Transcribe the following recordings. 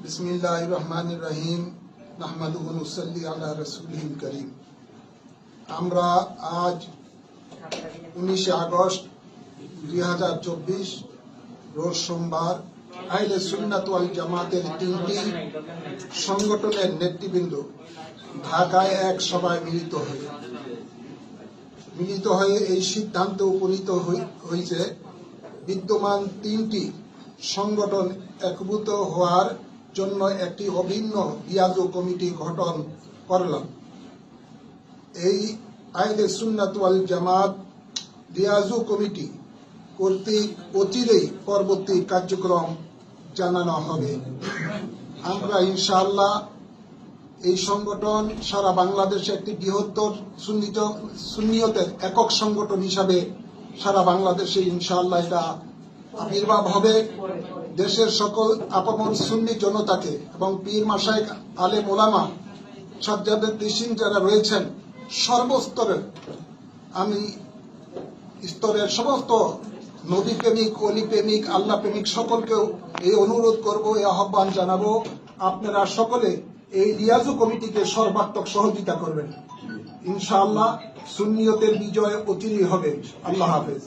बिस्मिल्लाहिर रहमानिर रहीम नहमदुहु व नुसल्ली अला रसूलिल करीम। আমরা আজ 19 আগস্ট 2024 রোজ সোমবার আহলে সুন্নাত ওয়াল জামাতের তিনটি সংগঠনের নেতৃবৃন্দ ঢাকায় এক সভায় মিলিত হয়ে এই সিদ্ধান্তে উপনীত হয়েছে বিদ্যমান তিনটি সংগঠন একীভূত হওয়ার জন্য একটি অভিন্ন লিয়াজু কমিটি গঠন করলাম। এই আহলে সুন্নাত ওয়াল জামাত লিয়াজু কমিটি কর্তৃক অচিরেই পরবর্তী কার্যক্রম জানানো হবে। আমরা ইনশাআল্লাহ এই সংগঠন সারা বাংলাদেশে একটি বৃহত্তর সুন্নিয়তের একক সংগঠন হিসাবে সারা বাংলাদেশে ইনশাআল্লাহ এটা আবির্ভাব হবে। দেশের সকল আপামর সুন্নি জনতাকে এবং পীর মাশায়েখ আলেম ওলামা সাজ্জাদের দিশিন যারা রয়েছেন সর্বস্তরের স্তরের সমস্ত নবী প্রেমিক ওলি প্রেমিক আল্লাহ প্রেমিক সকলকেও এই অনুরোধ করব, এই আহ্বান জানাবো, আপনারা সকলে এই লিয়াজু কমিটিকে সর্বাত্মক সহযোগিতা করবেন। ইনশাআল্লাহ সুন্নিয়তের বিজয় অচিরেই হবে। আল্লাহ হাফেজ।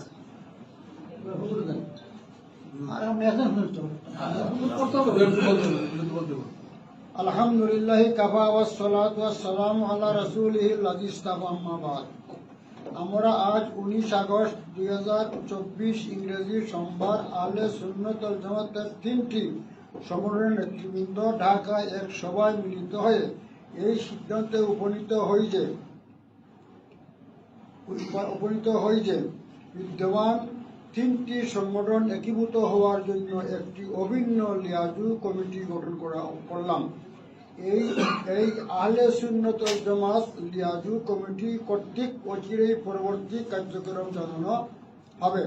আলহামদুলিল্লাহ কাফা ওয়াস সালাতু ওয়াস সালামু আলা রাসূলিহিল আজিজ আম্মা বাদ। আমরা আজ 19 আগস্ট 2024 ইংরেজি সোমবার আহলে সুন্নাত ওয়াল জামাতের তিনটি সংগঠনের নেতৃবৃন্দ ঢাকায় এক সভায় মিলিত হয়ে এই সিদ্ধান্তে উপনীত হয়েছে বিদ্যমান তিনটি সংগঠন একীভূত হওয়ার জন্য একটি অভিন্ন লিয়াজু কমিটি গঠন করলাম। এই আহলে সুন্নাত ওয়াল জামাত লিয়াজু কমিটি কর্তৃক অচিরেই পরবর্তী কার্যক্রম জানানো হবে।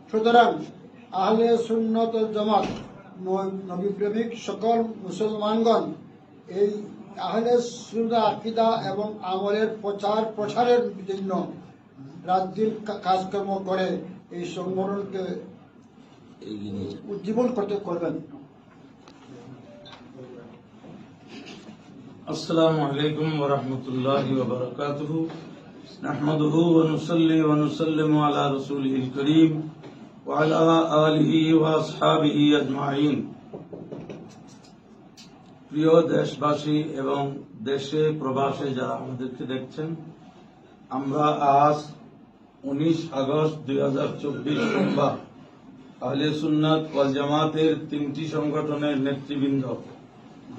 সুতরাং আহলে সুন্নাত ওয়াল জামাত নবী প্রেমিক সকল মুসলমানগণ এই আহলে সুন্নাহ আকীদা এবং আমলের প্রচারের জন্য রাত দিন কাজকর্ম করে এই সংগঠনকে উজ্জীবন করবেন। আসসালামু আলাইকুম ওয়া রাহমাতুল্লাহি ওয়া বারাকাতুহু। নাহমাদুহু ওয়া নুসাল্লি ওয়া নুসাল্লিমু আলা রাসূলিল কারীম ওয়া আলা আলিহি ওয়া আসহাবিহি আজমাইন। প্রিয় দেশবাসী এবং দেশে প্রবাসে যারা আমাদেরকে দেখছেন, আমরা আজ 19 আগস্ট 2024 সোমবার আহলে সুন্নাত ওয়াল জামাতের তিনটি সংগঠনের নেতৃবৃন্দ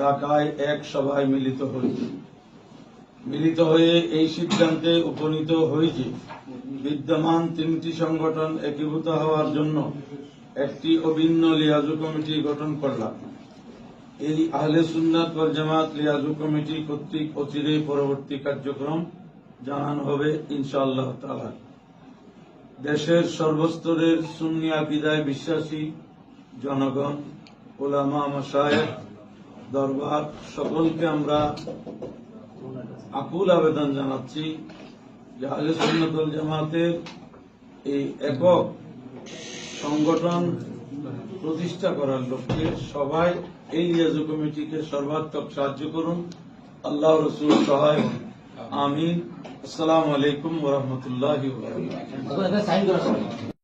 ঢাকায় এক সভায় মিলিত হয়ে এই সিদ্ধান্তে উপনীত হয়েছে বিদ্যমান তিনটি সংগঠন একীভূত হওয়ার জন্য একটি অভিন্ন লিয়াজু কমিটি গঠন করলাম। এই আহলে সুন্নাত ওয়াল জামাত লিয়াজু কমিটি কর্তৃক অচিরেই পরবর্তী কার্যক্রম জানানো হবে ইনশাআল্লাহ তাআলা। দেশের সর্বস্তরের সুন্নি আকীদায় বিশ্বাসী জনগণ, ওলামা, মাশায়েখ, দরবার সকলকে আমরা আকুল আবেদন জানাচ্ছি যে আহলে সুন্নাত ওয়াল জামাতের এই একক সংগঠন প্রতিষ্ঠা করার লক্ষ্যে সবাই এই লিয়াজু কমিটিকে সর্বাত্মক সাহায্য করুন। আল্লাহ রাসূল সহায় হন। আমিন। আসসালামু আলাইকুম ওয়া রাহমাতুল্লাহি ওয়া বারাকাতুহু।